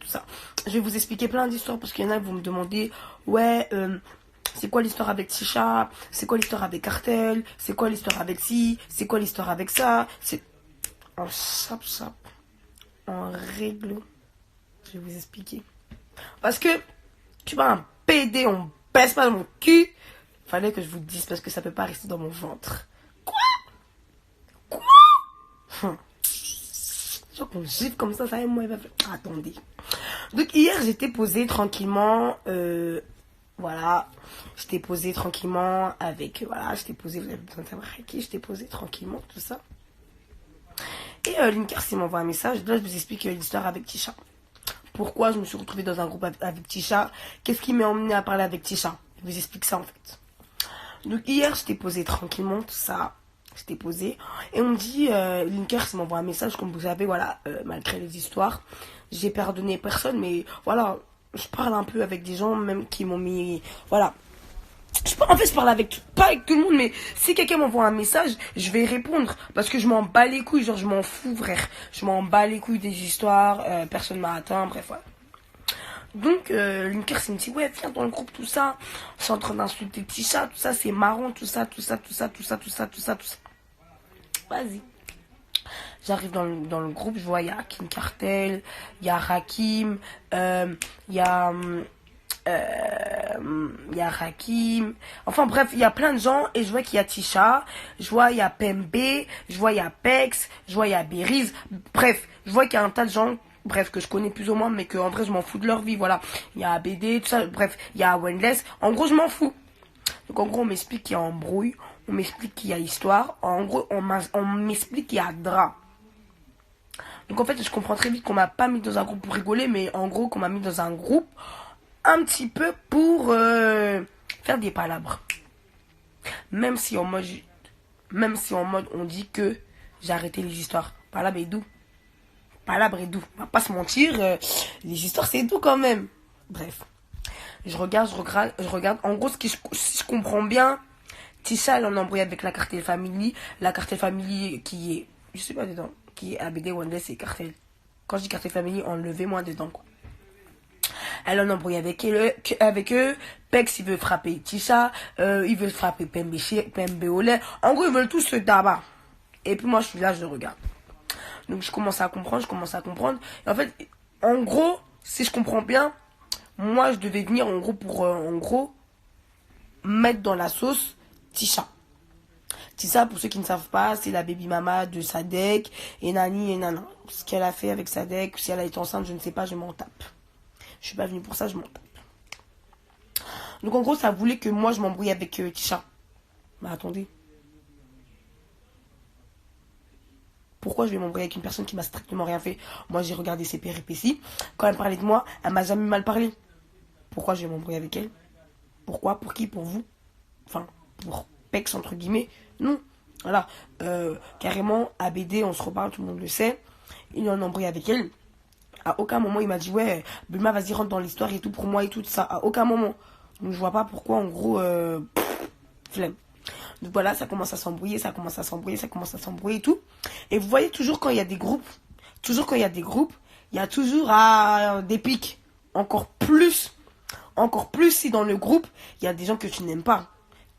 ça. Je vais vous expliquer plein d'histoires parce qu'il y en a, vous me demandez, ouais, c'est quoi l'histoire avec Tisha? C'est quoi l'histoire avec Cartel? C'est quoi l'histoire avec ci? C'est quoi l'histoire avec ça? C'est en sap, en règle. Je vais vous expliquer. Parce que, tu vois, un PD, on baisse pas dans mon cul. Fallait que je vous dise parce que ça peut pas rester dans mon ventre. Quoi? Genre qu'on gifle comme ça et moi, il va faire... Attendez. Donc hier, j'étais posée tranquillement. Voilà. J'étais posée tranquillement avec... Voilà, j'étais posée, vous avez besoin de savoir avec qui. J'étais posée tranquillement, tout ça. Et Linker, il m'envoie un message. Là, je vous explique l'histoire avec Tisha. Pourquoi je me suis retrouvée dans un groupe avec Tisha? Qu'est-ce qui m'a emmené à parler avec Tisha? Je vous explique ça en fait. Donc hier, j'étais posée tranquillement, tout ça. J'étais posée. Et on me dit, Linker, il m'envoie un message, comme vous savez, voilà, malgré les histoires. J'ai pardonné personne, mais voilà, je parle un peu avec des gens même qui m'ont mis... Voilà. En fait, je parle avec, pas avec tout le monde, mais si quelqu'un m'envoie un message, je vais répondre. Parce que je m'en bats les couilles, genre je m'en fous, frère. Je m'en bats les couilles des histoires, personne m'a atteint, bref, voilà. Donc, Linker, il me dit, ouais, viens dans le groupe, tout ça. Je suis en train d'insulter Tisha, tout ça, c'est marrant, tout ça. Vas-y. J'arrive dans le groupe, je vois, il y a King Cartel, il y a Rakim, il y a Rakim, enfin bref, il y a plein de gens et je vois qu'il y a Tisha, je vois il y a Pembe, je vois il y a Pex, je vois il y a Beriz, bref, je vois qu'il y a un tas de gens, bref, que je connais plus ou moins, mais que en vrai je m'en fous de leur vie, voilà. Il y a ABD, tout ça, bref, il y a Wendless, en gros je m'en fous. Donc en gros on m'explique qu'il y a embrouille, on m'explique qu'il y a histoire, en gros on m'explique qu'il y a drap. Donc en fait je comprends très vite qu'on m'a pas mis dans un groupe pour rigoler, mais en gros qu'on m'a mis dans un groupe un petit peu pour faire des palabres. Même si en mode on dit que j'ai arrêté les histoires. Palabre et doux. Palabre et doux. On va pas se mentir, les histoires c'est doux quand même. Bref. Je regarde. En gros, si je comprends bien, Tisha elle en embrouille avec la Cartel Family. La Cartel Family qui est, je sais pas dedans, qui est ABD, Wendless et Cartel. Quand je dis Cartel Family, enlevez-moi dedans quoi. Elle en embrouille avec eux. Pex, il veut frapper Tisha. Il veut frapper Pembe Olé. En gros, ils veulent tous se tabac. Et puis moi, je suis là, je regarde. Donc, je commence à comprendre. Et en fait, en gros, si je comprends bien, moi, je devais venir, en gros, pour, mettre dans la sauce Tisha. Tisha, pour ceux qui ne savent pas, c'est la baby mama de Sadek et Nani et Nana. Ce qu'elle a fait avec Sadek, si elle a été enceinte, je ne sais pas, je m'en tape. Je suis pas venue pour ça, je m'en tape. Donc en gros, ça voulait que moi je m'embrouille avec Tisha. Mais attendez. Pourquoi je vais m'embrouiller avec une personne qui m'a strictement rien fait? Moi j'ai regardé ses péripéties. Quand elle parlait de moi, elle m'a jamais mal parlé. Pourquoi je vais m'embrouiller avec elle? Pourquoi? Pour qui? Pour vous? Enfin, pour Pex entre guillemets. Non. Voilà. Carrément, ABD, on se reparle, tout le monde le sait. Il en embrouille avec elle. À aucun moment il m'a dit ouais Bulma vas-y rentre dans l'histoire et tout pour moi et tout ça. À aucun moment. Donc je vois pas pourquoi en gros flemme. Donc voilà, ça commence à s'embrouiller et tout. Et vous voyez toujours quand il y a des groupes, il y a toujours des pics. Encore plus si dans le groupe il y a des gens que tu n'aimes pas.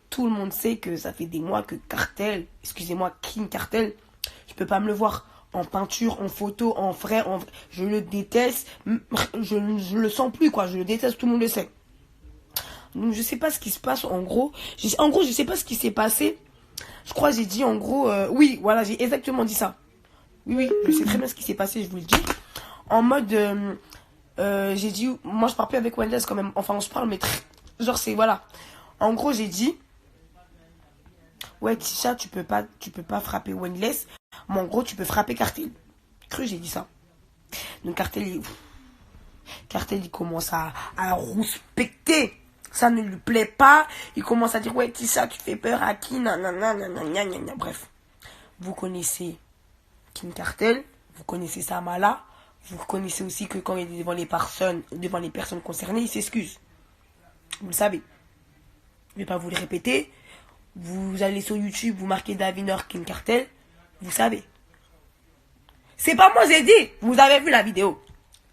Tout le monde sait que ça fait des mois que Cartel, excusez-moi King Cartel, je peux pas me le voir. En peinture, en photo, en vrai, je le déteste. Je le sens plus, quoi. Je le déteste, tout le monde le sait. Donc, je sais pas ce qui se passe, en gros. Je sais pas ce qui s'est passé. Je crois que j'ai dit, en gros... oui, voilà, j'ai exactement dit ça. Oui, je sais très bien ce qui s'est passé, je vous le dis. En mode... j'ai dit... Moi, je parle plus avec Wendless, quand même. Enfin, on se parle, mais... Genre, c'est... Voilà. En gros, j'ai dit... Ouais, Tisha, tu peux pas frapper Wendless. Mais en gros, tu peux frapper Cartel. J'ai dit ça. Donc Cartel, il commence à rouspecter. Ça ne lui plaît pas. Il commence à dire, ouais, Tisha, tu fais peur à qui? Nanana. Bref. Vous connaissez King Cartel. Vous connaissez Samala. Vous connaissez aussi que quand il est devant les personnes concernées, il s'excuse. Vous le savez. Je ne vais pas vous le répéter. Vous allez sur YouTube, vous marquez Davinor King Cartel. Vous savez. C'est pas moi, j'ai dit. Vous avez vu la vidéo.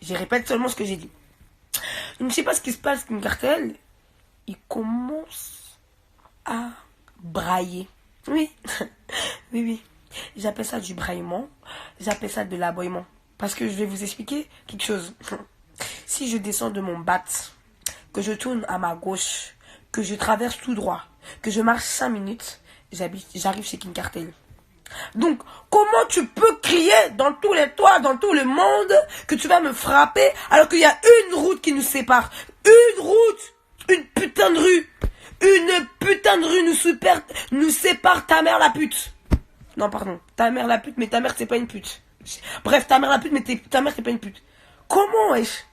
Je répète seulement ce que j'ai dit. Je ne sais pas ce qui se passe avec King Cartel. Il commence à brailler. Oui, oui, oui. J'appelle ça du braillement. J'appelle ça de l'aboiement. Parce que je vais vous expliquer quelque chose. Si je descends de mon bat, que je tourne à ma gauche, que je traverse tout droit, que je marche 5 minutes, j'arrive chez King Cartel. Donc, comment tu peux crier dans tous les toits, dans tout le monde, que tu vas me frapper, alors qu'il y a une route qui nous sépare. Une route, une putain de rue. Une putain de rue nous sépare ta mère la pute. Non, pardon, ta mère la pute, mais ta mère c'est pas une pute. Bref, ta mère la pute, mais ta mère c'est pas une pute. Comment, wesh?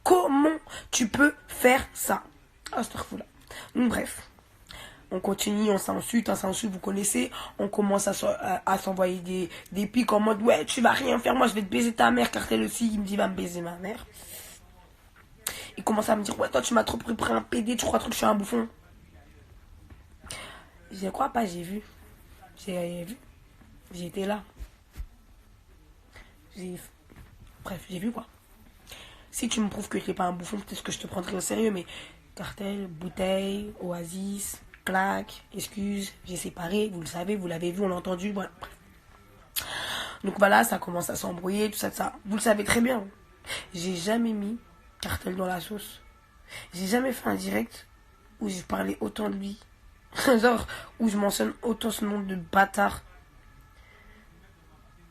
Comment tu peux faire ça? Ah, c'est trop là. Donc, bref. On continue, on s'insulte, vous connaissez. On commence à s'envoyer des pics en mode ouais, tu vas rien faire, moi je vais te baiser ta mère. Cartel aussi, il me dit va me baiser ma mère. Il commence à me dire ouais, toi tu m'as trop pris pour un PD, tu crois trop que je suis un bouffon. Je crois pas, j'ai vu. J'ai vu. J'étais là. Bref, j'ai vu quoi. Si tu me prouves que tu n'es pas un bouffon, peut-être que je te prendrai au sérieux, mais Cartel, bouteille, Oasis, claque, excuse, j'ai séparé, vous le savez, vous l'avez vu, on l'a entendu, voilà. Donc voilà, ça commence à s'embrouiller, tout ça, tout ça. Vous le savez très bien. J'ai jamais mis Cartel dans la sauce. J'ai jamais fait un direct où j'ai parlé autant de lui. Genre, où je mentionne autant ce nom de bâtard.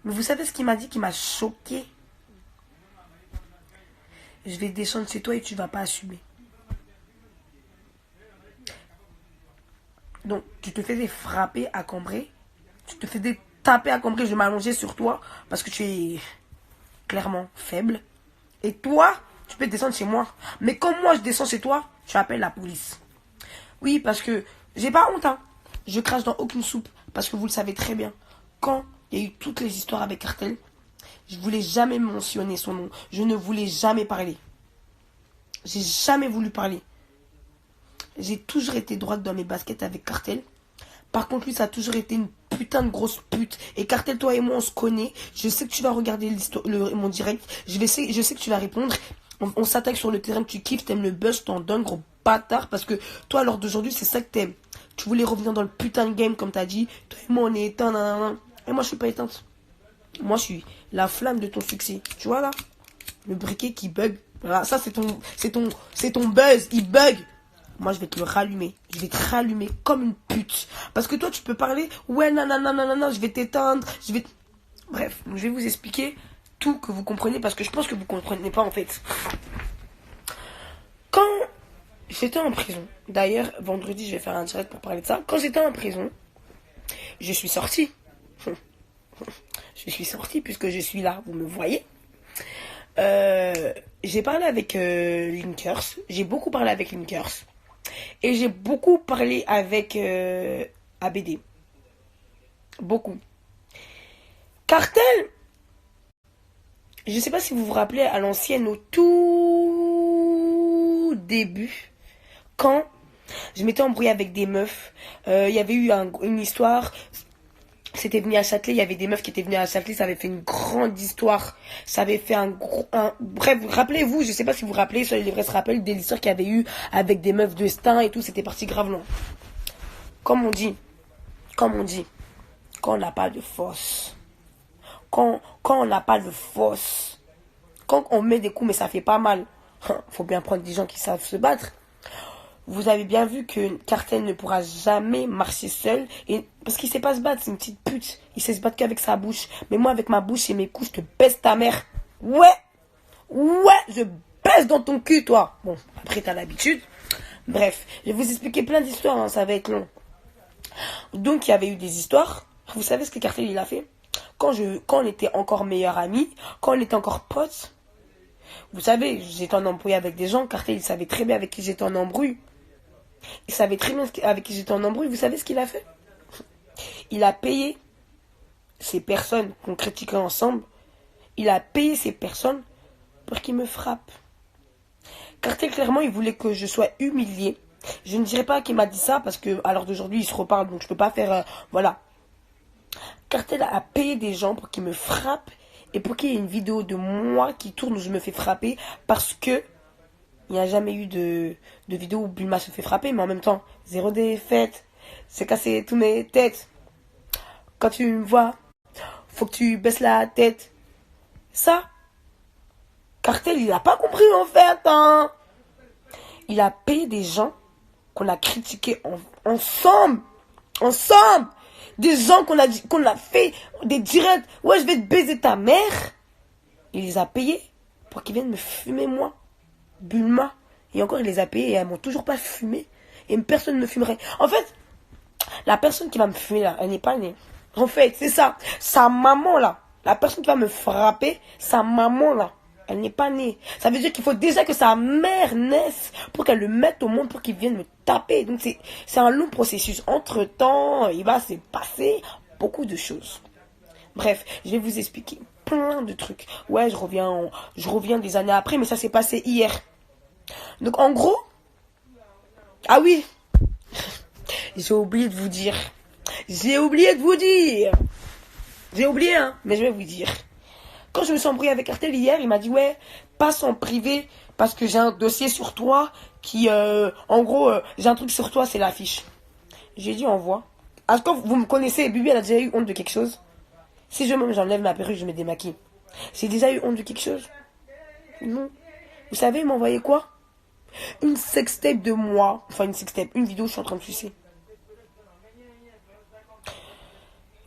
Mais vous savez ce qu'il m'a dit qui m'a choqué? Je vais descendre chez toi et tu vas pas assumer. Donc, tu te faisais frapper à Cambrai. Tu te faisais taper à Cambrai. Je m'allongeais sur toi parce que tu es clairement faible. Et toi, tu peux descendre chez moi. Mais comme moi, je descends chez toi, tu appelles la police. Oui, parce que j'ai pas honte, hein. Je crache dans aucune soupe. Parce que vous le savez très bien. Quand il y a eu toutes les histoires avec Cartel, je voulais jamais mentionner son nom. Je ne voulais jamais parler. J'ai jamais voulu parler. J'ai toujours été droite dans mes baskets avec Cartel. Par contre, lui, ça a toujours été une putain de grosse pute. Et Cartel, toi et moi, on se connaît. Je sais que tu vas regarder mon direct. Je sais que tu vas répondre. On s'attaque sur le terrain que tu kiffes. T'aimes le buzz, t'en donnes, gros bâtard. Parce que toi, à l'heure d'aujourd'hui, c'est ça que t'aimes. Tu voulais revenir dans le putain de game, comme t'as dit. Toi et moi, on est éteints. Nanana. Et moi, je suis pas éteinte. Moi, je suis la flamme de ton succès. Tu vois, là? Le briquet qui bug. Voilà, ça, c'est ton buzz. Il bug. Moi, je vais te le rallumer. Je vais te rallumer comme une pute. Parce que toi, tu peux parler. Ouais, nanana, je vais t'éteindre. Bref, je vais vous expliquer tout que vous comprenez. Parce que je pense que vous comprenez pas, en fait. Quand j'étais en prison. D'ailleurs, vendredi, je vais faire un direct pour parler de ça. Quand j'étais en prison, je suis sortie. Je suis sortie puisque je suis là. Vous me voyez. J'ai parlé avec Linkers. J'ai beaucoup parlé avec Linkers. Et j'ai beaucoup parlé avec ABD. Beaucoup. Cartel, je ne sais pas si vous vous rappelez à l'ancienne, au tout début, quand je m'étais embrouillée avec des meufs. Il y avait eu une histoire. C'était venu à Châtelet, il y avait des meufs qui étaient venues à Châtelet, ça avait fait une grande histoire. Ça avait fait bref, rappelez-vous, je sais pas si vous vous rappelez, sur les vrais se rappellent de l'histoire qu'il y avait eu avec des meufs de Stein et tout, c'était parti grave long. Comme on dit, quand on n'a pas de force, quand on n'a pas de force, quand on met des coups mais ça fait pas mal, faut bien prendre des gens qui savent se battre. Vous avez bien vu que Cartel ne pourra jamais marcher seul. Parce qu'il sait pas se battre, c'est une petite pute. Il sait se battre qu'avec sa bouche. Mais moi, avec ma bouche et mes coups, je te baisse ta mère. Ouais, je baisse dans ton cul, toi. Bon, après, t'as l'habitude. Bref, je vais vous expliquer plein d'histoires, hein, ça va être long. Donc, il y avait eu des histoires. Vous savez ce que Cartel, il a fait? Quand on était encore meilleurs amis, quand on était encore potes, vous savez, j'étais en embrouille avec des gens. Cartel, il savait très bien avec qui j'étais en embrouille. Il savait très bien avec qui j'étais en embrouille. Vous savez ce qu'il a fait? Il a payé ces personnes qu'on critiquait ensemble. Il a payé ces personnes pour qu'ils me frappent. Cartel, clairement, il voulait que je sois humiliée. Je ne dirais pas qu'il m'a dit ça parce que à l'heure d'aujourd'hui, il se reparle. Donc, je peux pas faire... voilà. Cartel a payé des gens pour qu'ils me frappent Et pour qu'il y ait une vidéo de moi qui tourne où je me fais frapper parce que il n'y a jamais eu de vidéo où Bulma se fait frapper, mais en même temps, zéro défaite, c'est cassé tous mes têtes. Quand tu me vois, faut que tu baisses la tête. Ça, Cartel, il a pas compris en fait, hein. Il a payé des gens qu'on a critiqués ensemble. Ensemble. Des gens qu'on a fait des directs. Ouais, je vais te baiser ta mère. Il les a payés pour qu'ils viennent me fumer moi. Bulma. Et encore, il les a payés et elles m'ont toujours pas fumé. Et personne ne me fumerait. En fait, la personne qui va me fumer là, elle n'est pas née. En fait, c'est ça. Sa maman là. La personne qui va me frapper, sa maman là. Elle n'est pas née. Ça veut dire qu'il faut déjà que sa mère naisse pour qu'elle le mette au monde pour qu'il vienne me taper. Donc c'est un long processus. Entre-temps, il va se passer beaucoup de choses. Bref, je vais vous expliquer plein de trucs. Ouais, je reviens des années après, mais ça s'est passé hier. Donc en gros, ah oui, j'ai oublié de vous dire. J'ai oublié, hein, mais je vais vous dire. Quand je me suis embrouillé avec Cartel hier, il m'a dit ouais, passe en privé parce que j'ai un dossier sur toi qui, en gros, j'ai un truc sur toi, c'est l'affiche. J'ai dit envoie. Est-ce que vous me connaissez, Bibi, elle a déjà eu honte de quelque chose? Si j'enlève ma perruque, je me démaquille. J'ai déjà eu honte de quelque chose? Non. Vous savez, il m'a envoyé quoi? Une sextape de moi. Enfin, une sextape, une vidéo où je suis en train de sucer.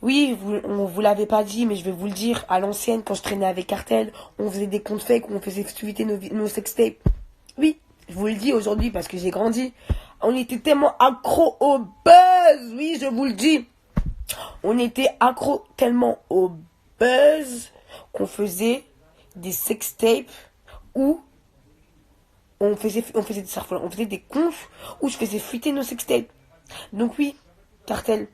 Oui, on vous l'avait pas dit, mais je vais vous le dire. À l'ancienne, quand je traînais avec Cartel, on faisait des comptes fakes, on faisait tweeter nos sextapes. Oui, je vous le dis aujourd'hui parce que j'ai grandi. On était tellement accro au buzz. Oui, je vous le dis. On était accro tellement au buzz qu'on faisait des sextapes où on faisait des confs où je faisais fuiter nos sextapes. Donc oui, Cartel,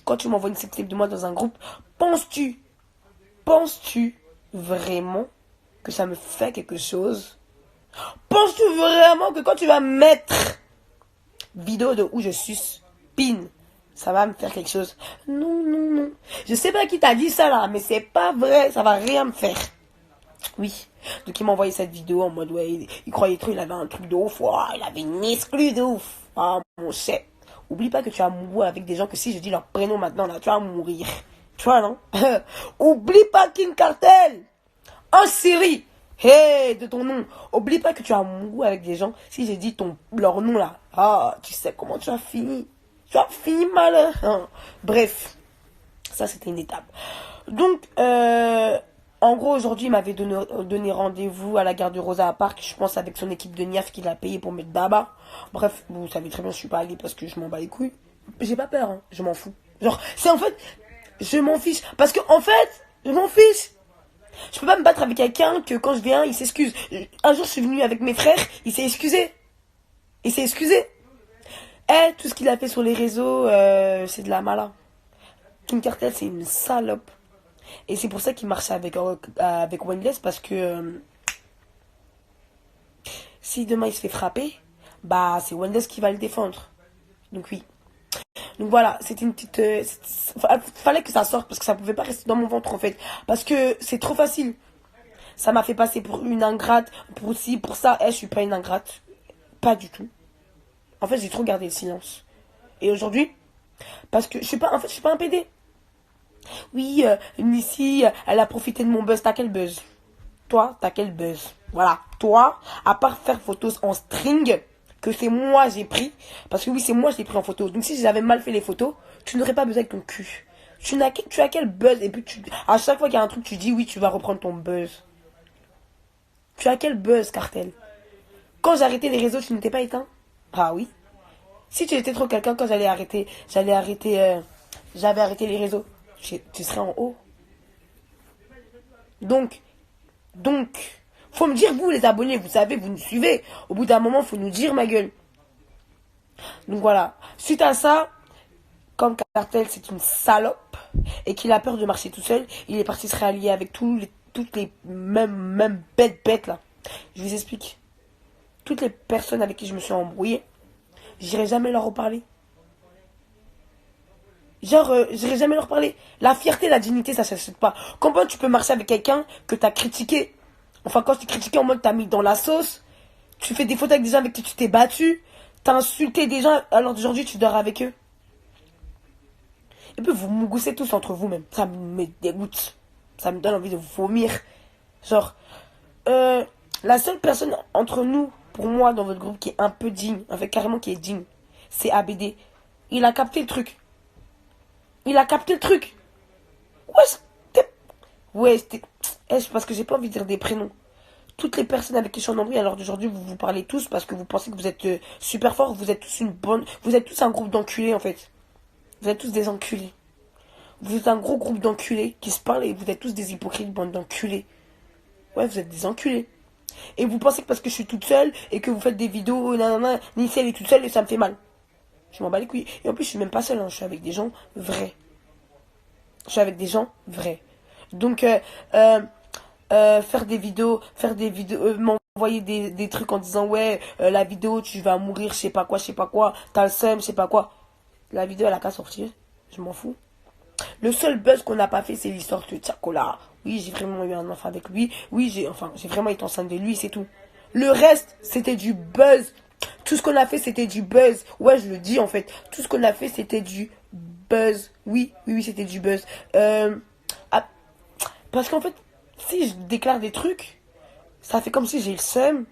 quand tu m'envoies une sextape de moi dans un groupe, penses-tu vraiment que ça me fait quelque chose? Penses-tu vraiment que quand tu vas mettre vidéo de où je suce pin, ça va me faire quelque chose? Non, non, non. Je sais pas qui t'a dit ça là, mais c'est pas vrai, ça va rien me faire. Oui. Donc il m'a envoyé cette vidéo en mode ouais, il croyait trop, il avait un truc de ouf, wow, il avait une exclue de ouf. Ah mon chef. Oublie pas que tu as mouru avec des gens que si je dis leur prénom maintenant là, tu vas mourir. Tu vois non? Oublie pas King Cartel. En Syrie. Hey, de ton nom. Oublie pas que tu as mouru avec des gens. Si j'ai dit leur nom là, ah, tu sais comment tu as fini. Tu as fini mal. Hein. Bref, ça c'était une étape. Donc, en gros, aujourd'hui, il m'avait donné rendez-vous à la gare de Rosa Park, je pense avec son équipe de Niaf qu'il a payé pour mettre d'abord. Bref, vous savez très bien, je suis pas allée parce que je m'en bats les couilles. J'ai pas peur, hein, je m'en fous. Genre, c'est en fait, je m'en fiche. Parce que, en fait, je m'en fiche. Je peux pas me battre avec quelqu'un que quand je viens, il s'excuse. Un jour, je suis venue avec mes frères, il s'est excusé. Tout ce qu'il a fait sur les réseaux, c'est de la mala. Kim Cartel, c'est une salope. Et c'est pour ça qu'il marche avec Wendeless parce que si demain il se fait frapper, bah c'est Wendeless qui va le défendre. Donc oui. Donc voilà, c'était une petite... fallait que ça sorte parce que ça pouvait pas rester dans mon ventre en fait. Parce que c'est trop facile. Ça m'a fait passer pour une ingrate, pour ci, pour ça. Je suis pas une ingrate. Pas du tout. En fait, j'ai trop gardé le silence. Et aujourd'hui, parce que je suis pas un PD. Oui, Missy, elle a profité de mon buzz. T'as quel buzz? Toi, t'as quel buzz? Voilà. Toi, à part faire photos en string, que c'est moi j'ai pris. Parce que oui, c'est moi j'ai pris en photo. Donc si j'avais mal fait les photos, tu n'aurais pas besoin avec ton cul. Tu as quel buzz? Et puis à chaque fois qu'il y a un truc, tu dis oui, tu vas reprendre ton buzz. Tu as quel buzz, Cartel? Quand j'ai arrêté les réseaux, tu n'étais pas éteint? Ah oui. Si tu étais trop quelqu'un, quand j'avais arrêté les réseaux, tu serais en haut. Donc, faut me dire, vous les abonnés, vous savez, vous nous suivez. Au bout d'un moment, faut nous dire, ma gueule. Donc voilà. Suite à ça, comme Cartel, c'est une salope et qu'il a peur de marcher tout seul, il est parti se rallier avec toutes les mêmes bêtes là. Je vous explique. Toutes les personnes avec qui je me suis embrouillée, j'irai jamais leur reparler. Genre, j'irai jamais leur parler. La fierté, la dignité, ça s'achète pas. Comment tu peux marcher avec quelqu'un que t'as critiqué? Enfin, quand je t'ai critiqué en mode t'as mis dans la sauce, tu fais des photos avec des gens avec qui tu t'es battu, t'as insulté des gens, alors d'aujourd'hui tu dors avec eux. Et puis vous mougoussez tous entre vous-même. Ça me dégoûte. Ça me donne envie de vomir. Genre, la seule personne entre nous, pour moi, dans votre groupe, qui est un peu digne, en fait, carrément qui est digne, c'est ABD. Il a capté le truc. Il a capté le truc. Ouais, c'était... parce que j'ai pas envie de dire des prénoms. Toutes les personnes avec qui je suis en embrouille, alors d'aujourd'hui, vous vous parlez tous parce que vous pensez que vous êtes super forts, vous êtes tous une bonne... Vous êtes tous un groupe d'enculés, en fait. Vous êtes tous des enculés. Vous êtes un gros groupe d'enculés qui se parlent et vous êtes tous des hypocrites, bande d'enculés. Ouais, vous êtes des enculés. Et vous pensez que parce que je suis toute seule et que vous faites des vidéos, nanana, Nice elle est toute seule et ça me fait mal. Je m'en bats les couilles. Et en plus, je suis même pas seule, hein, je suis avec des gens vrais. Je suis avec des gens vrais. Donc, faire des vidéos, m'envoyer des trucs en disant, ouais, la vidéo, tu vas mourir, je sais pas quoi, t'as le seum, je sais pas quoi. La vidéo, elle a qu'à sortir. Je m'en fous. Le seul buzz qu'on n'a pas fait, c'est l'histoire de Tchakola. Oui, j'ai vraiment eu un enfant avec lui. Oui, j'ai vraiment été enceinte de lui, c'est tout. Le reste, c'était du buzz. Tout ce qu'on a fait, c'était du buzz. Ouais, je le dis en fait. Tout ce qu'on a fait, c'était du buzz. Oui, c'était du buzz. Ah, parce qu'en fait, si je déclare des trucs, ça fait comme si j'ai le seum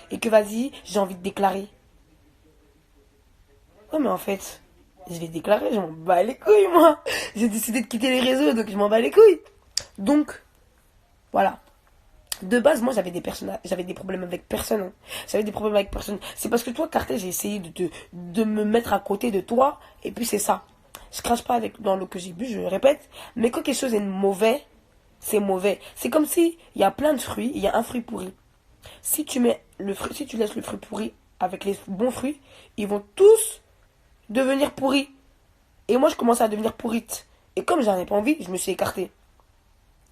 et que vas-y, j'ai envie de déclarer. Ouais, mais en fait, je vais déclarer, je m'en bats les couilles, moi. J'ai décidé de quitter les réseaux, donc je m'en bats les couilles. Donc, voilà. De base, moi, j'avais des problèmes avec personne. Hein. J'avais des problèmes avec personne. C'est parce que toi, Cartel, j'ai essayé de me mettre à côté de toi, et puis c'est ça. Je crache pas dans l'eau que j'ai bu, je le répète. Mais quand quelque chose est mauvais, c'est mauvais. C'est comme si il y a plein de fruits, il y a un fruit pourri. Si tu mets le fruit, si tu laisses le fruit pourri avec les bons fruits, ils vont tous devenir pourris. Et moi, je commençais à devenir pourrite. Et comme j'en ai pas envie, je me suis écartée.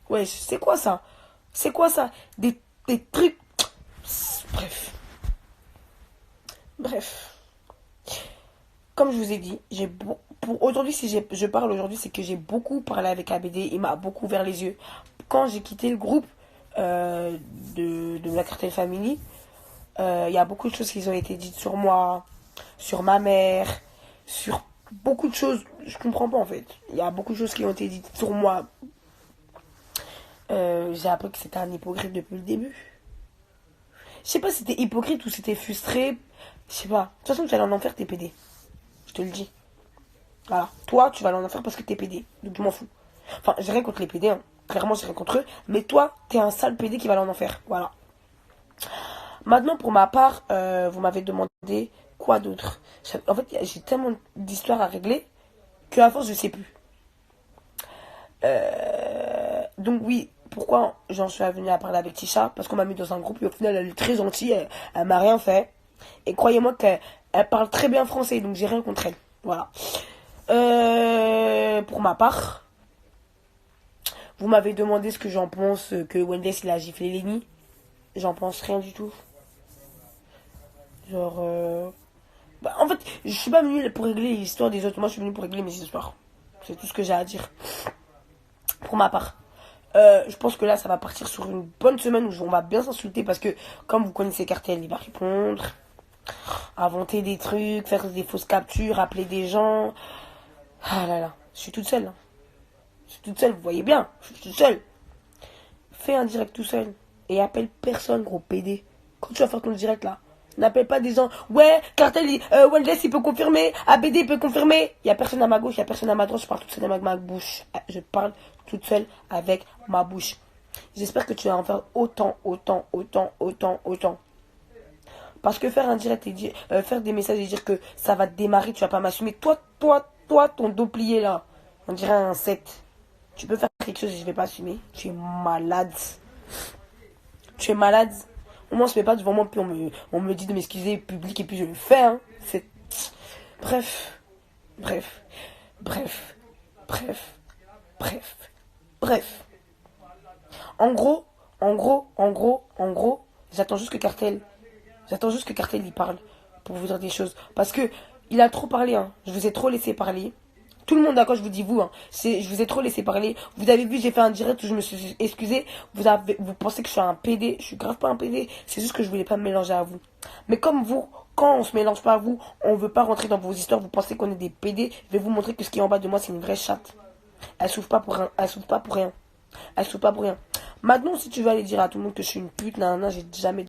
Ouais, c'est quoi ça? C'est quoi ça? Des trucs... Bref. Bref. Comme je vous ai dit, pour aujourd'hui, si je parle aujourd'hui, c'est que j'ai beaucoup parlé avec ABD. Il m'a beaucoup ouvert les yeux. Quand j'ai quitté le groupe de la Cartel Family, il y a beaucoup de choses qui ont été dites sur moi, sur ma mère, sur beaucoup de choses. Je comprends pas en fait. Il y a beaucoup de choses qui ont été dites sur moi. J'ai appris que c'était un hypocrite depuis le début. Je sais pas si c'était hypocrite ou c'était frustré. Je sais pas. De toute façon, tu vas aller en enfer, t'es pédé. Je te le dis. Voilà. Toi, tu vas aller en enfer parce que t'es pédé. Donc je m'en fous. Enfin, j'ai rien contre les pédés. Hein. Clairement, j'ai rien contre eux. Mais toi, t'es un sale pédé qui va aller en enfer. Voilà. Maintenant, pour ma part, vous m'avez demandé quoi d'autre. En fait, j'ai tellement d'histoires à régler qu'à force, je sais plus. Donc oui, pourquoi j'en suis venue à parler avec Tisha? Parce qu'on m'a mis dans un groupe et au final, elle est très gentille, elle m'a rien fait. Et croyez-moi qu'elle parle très bien français, donc j'ai rien contre elle. Voilà. Pour ma part, vous m'avez demandé ce que j'en pense, que Wendes il a giflé Lenny. J'en pense rien du tout. Genre, en fait, je suis pas venue pour régler l'histoire des autres. Moi, je suis venue pour régler mes histoires. C'est tout ce que j'ai à dire. Pour ma part. Je pense que là, ça va partir sur une bonne semaine où on va bien s'insulter parce que, comme vous connaissez Cartel, il va répondre, inventer des trucs, faire des fausses captures, appeler des gens. Ah là là, je suis toute seule. Hein. Je suis toute seule, vous voyez bien, je suis toute seule. Fais un direct tout seul et appelle personne, gros PD. Quand tu vas faire ton direct là, n'appelle pas des gens. Ouais, Cartel, Waldes il peut confirmer, ABD il peut confirmer. Il y a personne à ma gauche, il y a personne à ma droite, je parle toute seule avec ma bouche. Je parle toute seule avec ma bouche. J'espère que tu vas en faire autant. Parce que faire un direct et dire, faire des messages et dire que ça va te démarrer, tu vas pas m'assumer. Toi, ton dos plié là, on dirait un 7. Tu peux faire quelque chose et je vais pas assumer. Tu es malade. Tu es malade. Au moins on se met pas devant moi puis on me dit de m'excuser public et puis je le fais. Hein. C'est... Bref. En gros, j'attends juste que Cartel y parle pour vous dire des choses. Parce que il a trop parlé, hein. Je vous ai trop laissé parler. Tout le monde, d'accord, je vous dis vous, hein. Je vous ai trop laissé parler. Vous avez vu, j'ai fait un direct où je me suis excusé. Vous pensez que je suis un PD. Je suis grave pas un PD. C'est juste que je voulais pas me mélanger à vous. Mais comme vous, quand on se mélange pas à vous, on veut pas rentrer dans vos histoires. Vous pensez qu'on est des PD. Je vais vous montrer que ce qui est en bas de moi, c'est une vraie chatte. Elle souffre pas pour rien. Elle souffre pas pour rien. Elle souffre pas pour rien. Maintenant, si tu veux aller dire à tout le monde que je suis une pute, nan, nan, j'ai jamais